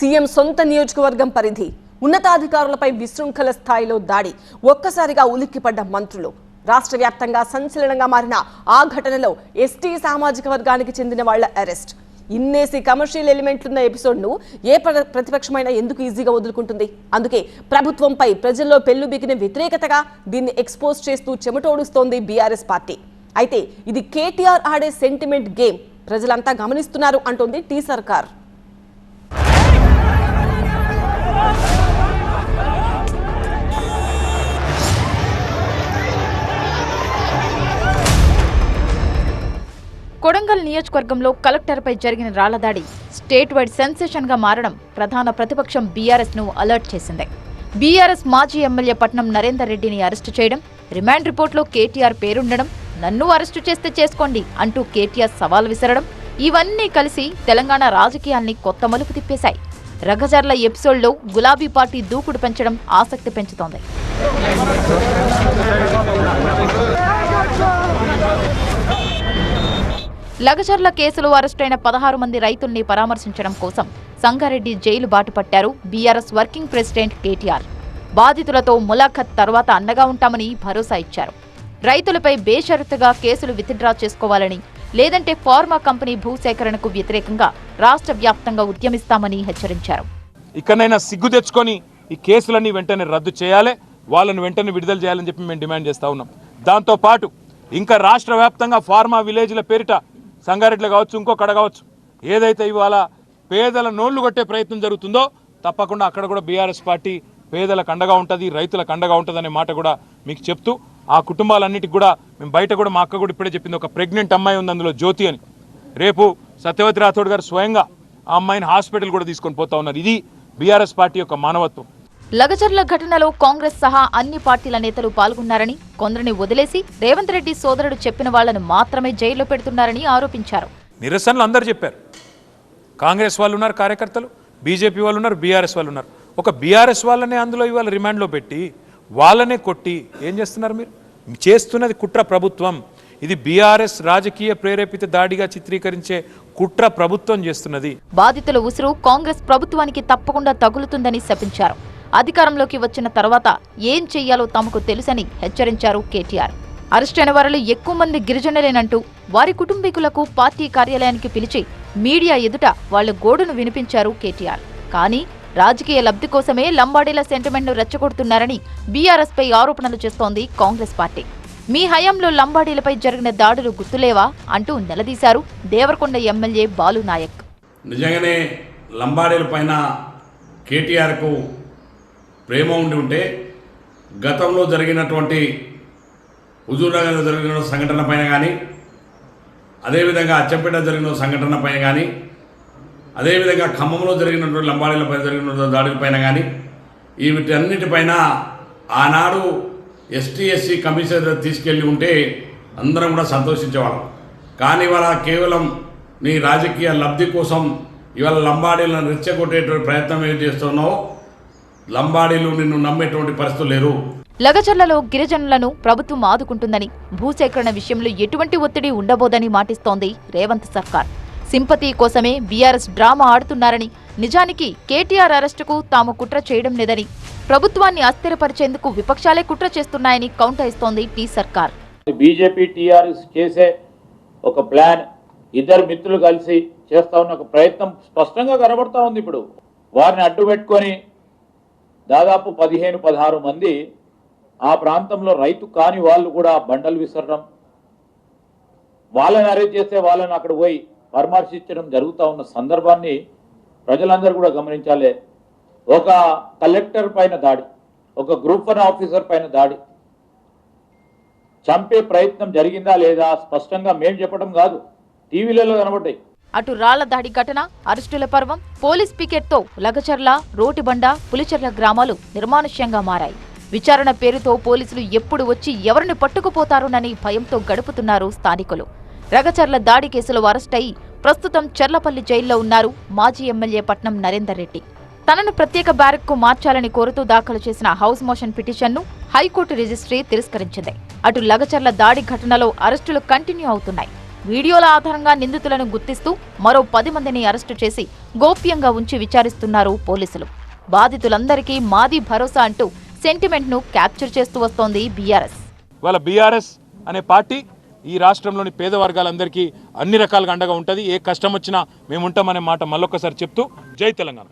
CM సొంత నియోజకవర్గం పరిధి ఉన్నతాధికారులపై విశృంఖల స్థాయిలో దాడి ఒక్కసారిగా ఉలిక్కిపడ్డ మంత్రులు రాష్ట్ర వ్యాప్తంగా సంచలనంగా మారిన ఆ ఘటనలో ఎస్టీ సామాజిక వర్గానికి చెందిన వాళ్ళ అరెస్ట్ ఇన్నేసి కమర్షియల్ ఎలిమెంట్లున్న ఎపిసోడ్ను ఏ ప్రతిపక్షమైనా ఎందుకు ఈజీగా వదులుకుంటుంది అందుకే ప్రభుత్వంపై ప్రజల్లో పెళ్లుబిగిన వ్యతిరేకతగా దీన్ని ఎక్స్పోజ్ చేస్తూ చెమటోడుస్తోంది బీఆర్ఎస్ పార్టీ అయితే ఇది కేటీఆర్ ఆడే సెంటిమెంట్ గేమ్ ప్రజలంతా గమనిస్తున్నారు అంటోంది టీ సర్కార్ కొడంగల్ నియోజకవర్గంలో కలెక్టర్పై జరిగిన రాళ్లదాడి స్టేట్ వైడ్ సెన్సేషన్ గా మారడం ప్రధాన ప్రతిపక్షం బీఆర్ఎస్ ను అలర్ట్ చేసింది. బీఆర్ఎస్ మాజీ ఎమ్మెల్యే పట్నం నరేందర్ రెడ్డిని అరెస్టు చేయడం, రిమాండ్ రిపోర్టులో కేటీఆర్ పేరుండడం, నన్ను అరెస్టు చేస్తే చేసుకోండి అంటూ కేటీఆర్ సవాల్ విసరడం ఇవన్నీ కలిసి తెలంగాణ రాజకీయాల్ని కొత్త మలుపు తిప్పేశాయి. రఘజర్ల ఎపిసోడ్లో గులాబీ పార్టీ దూకుడు పెంచడం ఆసక్తి పెంచుతోంది. లగచర్ల కేసులో అరెస్టైన 16 మంది రైతుల్ని పరామర్శించడం కోసం సంగారెడ్డి జైలు బాటుపట్టారు బీఆర్ఎస్ వర్కింగ్ ప్రెసిడెంట్ కేటీఆర్. బాధితులతో ములాఖత్ తర్వాత అండగా ఉంటామని భరోసా ఇచ్చారు. రైతులపై బేషరతుగా కేసులు విత్డ్రా చేసుకోవాలని, లేదంటే ఫార్మా కంపెనీ భూసేకరణకు వ్యతిరేకంగా రాష్ట్ర వ్యాప్తంగా ఉద్యమిస్తామని హెచ్చరించారు. ఇకనైనా సిగ్గు తెచ్చుకొని ఈ కేసులన్నీ వెంటనే రద్దు చేయాలి, వాళ్ళని వెంటనే విడుదల చేయాలని చెప్పి మేము డిమాండ్ చేస్తా ఉన్నాం. దాంతో పాటు ఇంకా రాష్ట్ర వ్యాప్తంగా ఫార్మా విలేజ్ల పేరిట సంగారెడ్డిలో కావచ్చు, ఇంకొకడ కావచ్చు, ఏదైతే ఇవాళ పేదల నోళ్లు కొట్టే ప్రయత్నం జరుగుతుందో తప్పకుండా అక్కడ కూడా బీఆర్ఎస్ పార్టీ పేదలకు అండగా ఉంటుంది, రైతులకు అండగా ఉంటుంది అనే మాట కూడా మీకు చెప్తూ, ఆ కుటుంబాలన్నిటికి కూడా మేము బయట కూడా మా అక్క కూడా ఇప్పుడే చెప్పింది, ఒక ప్రెగ్నెంట్ అమ్మాయి ఉంది అందులో జ్యోతి అని. రేపు సత్యవతి రాథోడ్ గారు స్వయంగా ఆ అమ్మాయిని హాస్పిటల్ కూడా తీసుకొని పోతా ఉన్నారు. ఇది బీఆర్ఎస్ పార్టీ యొక్క మానవత్వం. లగచర్ల ఘటనలో కాంగ్రెస్ సహా అన్ని పార్టీల నేతలు పాల్గొన్నారని, కొందరిని వదిలేసి రేవంత్ రెడ్డి సోదరుడు చెప్పిన వాళ్లను మాత్రమే జైల్లో పెడుతున్నారని ఆరోపించారు. నిరసనలు అందరూ చెప్పారు. కాంగ్రెస్ వాళ్ళు ఉన్నారు, కార్యకర్తలు, బీజేపీ వాళ్ళు ఉన్నారు, బీఆర్ఎస్ వాళ్ళు ఉన్నారు. ఒక బీఆర్ఎస్ వాళ్ళనే అందులో ఇవాళ రిమాండ్లో పెట్టి వాళ్ళనే కొట్టి ఏం చేస్తున్నారు? మీరు చేస్తున్నది కుట్ర ప్రభుత్వం. ఇది బీఆర్ఎస్ రాజకీయ ప్రేరేపిత దాడిగా చిత్రీకరించే కుట్ర ప్రభుత్వం చేస్తున్నది. బాధితుల ఉసురు కాంగ్రెస్ ప్రభుత్వానికి తప్పకుండా తగులుతుందని శపించారు. అధికారంలోకి వచ్చిన తర్వాత ఏం చెయ్యాలో తమకు తెలుసని హెచ్చరించారు కేటీఆర్. అరెస్టైన వారిలో ఎక్కువ మంది గిరిజనులేనంటూ వారి కుటుంబీకులకు పార్టీ కార్యాలయానికి పిలిచి మీడియా ఎదుట వాళ్ల గోడును వినిపించారు కేటీఆర్. కానీ రాజకీయ లబ్ధి కోసమే లంబాడీల సెంటిమెంట్ను రెచ్చగొడుతున్నారని బీఆర్ఎస్ పై ఆరోపణలు చేస్తోంది కాంగ్రెస్ పార్టీ. మీ హయాంలో లంబాడీలపై జరిగిన దాడులు గుర్తులేవా అంటూ నిలదీశారు దేవరకొండ ఎమ్మెల్యే బాలు నాయక్. నిజంగానే లంబాడీల పైన కేటీఆర్కు ప్రేమ ఉంటే గతంలో జరిగినటువంటి హుజూర్నగర్లో జరిగిన సంఘటన పైన కానీ, అదేవిధంగా అచ్చంపేట జరిగిన సంఘటన పైన కానీ, అదేవిధంగా ఖమ్మంలో జరిగినటువంటి లంబాడీలపై జరిగిన దాడులపైన కానీ, వీటన్నిటిపైన ఆనాడు ఎస్టీ కమిషనర్ తీసుకెళ్ళి ఉంటే అందరం కూడా సంతోషించేవాళ్ళం. కానీ ఇవాళ కేవలం నీ రాజకీయ లబ్ధి కోసం ఇవాళ లంబాడీలను రెచ్చగొట్టేటువంటి ప్రయత్నం ఏం చేస్తున్నావు? లంబాడీలు నిన్ను నమ్మేటువంటి పరిస్థితులు లేరు. లగచర్లలో గిరిజనులను ప్రభుత్వం ఆదుకుంటుందని, భూసేకరణ విషయంలో ఎటువంటి ఒత్తిడి ఉండబోదని మాటిస్తోంది రేవంత్ సర్కార్. సింపతి కోసమే బీఆర్ఎస్ డ్రామా ఆడుతున్నారని, నిజానికి కేటీఆర్ అరెస్టుకు తాము కుట్ర చేయడం లేదని, ప్రభుత్వాన్ని అస్థిరపరిచేందుకు విపక్షాలే కుట్ర చేస్తున్నాయని కౌంటర్ ఇస్తోంది టీ సర్కార్. బీజేపీ టీఆర్ఎస్ చేసే ఒక ప్లాన్, ఇద్దరు మిత్రులు కలిసి చేస్తా ఉన్న ఒక ప్రయత్నం స్పష్టంగా కనబడతా ఉంది. ఇప్పుడు వారిని అడ్డు పెట్టుకొని దాదాపు 15-16 మంది ఆ ప్రాంతంలో రైతు కాని వాళ్ళు కూడా బండలు విసరడం, వాళ్ళని అరెస్ట్ చేస్తే వాళ్ళని అక్కడ పోయి పరామర్శించడం జరుగుతూ ఉన్న సందర్భాన్ని ప్రజలందరూ కూడా గమనించాలి. ఒక కలెక్టర్ పైన దాడి, ఒక గ్రూప్ 1 ఆఫీసర్ పైన దాడి, చంపే ప్రయత్నం జరిగిందా లేదా స్పష్టంగా మేం చెప్పడం కాదు, టీవీలలో కనబడ్డాయి. అటు రాళ్ల దాడి ఘటన, అరెస్టుల పర్వం, పోలీస్ పికెట్తో లగచర్ల, రోటిబండ, పులిచెర్ల గ్రామాలు నిర్మానుష్యంగా మారాయి. విచారణ పేరుతో పోలీసులు ఎప్పుడు వచ్చి ఎవరిని పట్టుకుపోతారోనని భయంతో గడుపుతున్నారు స్థానికులు. రగచర్ల దాడి కేసులో అరెస్టయి ప్రస్తుతం చెర్లపల్లి జైల్లో ఉన్నారు మాజీ ఎమ్మెల్యే పట్నం నరేందర్ రెడ్డి. తనను ప్రత్యేక బ్యారక్కు మార్చాలని కోరుతూ దాఖలు చేసిన హౌస్ మోషన్ పిటిషన్ను హైకోర్టు రిజిస్ట్రీ తిరస్కరించింది. అటు లగచర్ల దాడి ఘటనలో అరెస్టులు కంటిన్యూ అవుతున్నాయి. వీడియోల ఆధారంగా నిందితులను గుర్తిస్తూ మరో 10 మందిని అరెస్టు చేసి గోప్యంగా ఉంచి విచారిస్తున్నారు పోలీసులు. బాధితులందరికీ మాది భరోసా అంటూ సెంటిమెంట్ను క్యాప్చర్ చేస్తూ వస్తోంది బీఆర్ఎస్. వాళ్ళ బీఆర్ఎస్ అనే పార్టీ ఈ రాష్ట్రంలోని పేద వర్గాలందరికీ అన్ని రకాలుగా అండగా ఉంటుంది. ఏ కష్టం వచ్చినా మేము ఉంటామనే మాట మళ్ళొక్కసారి చెప్తూ జై తెలంగాణ.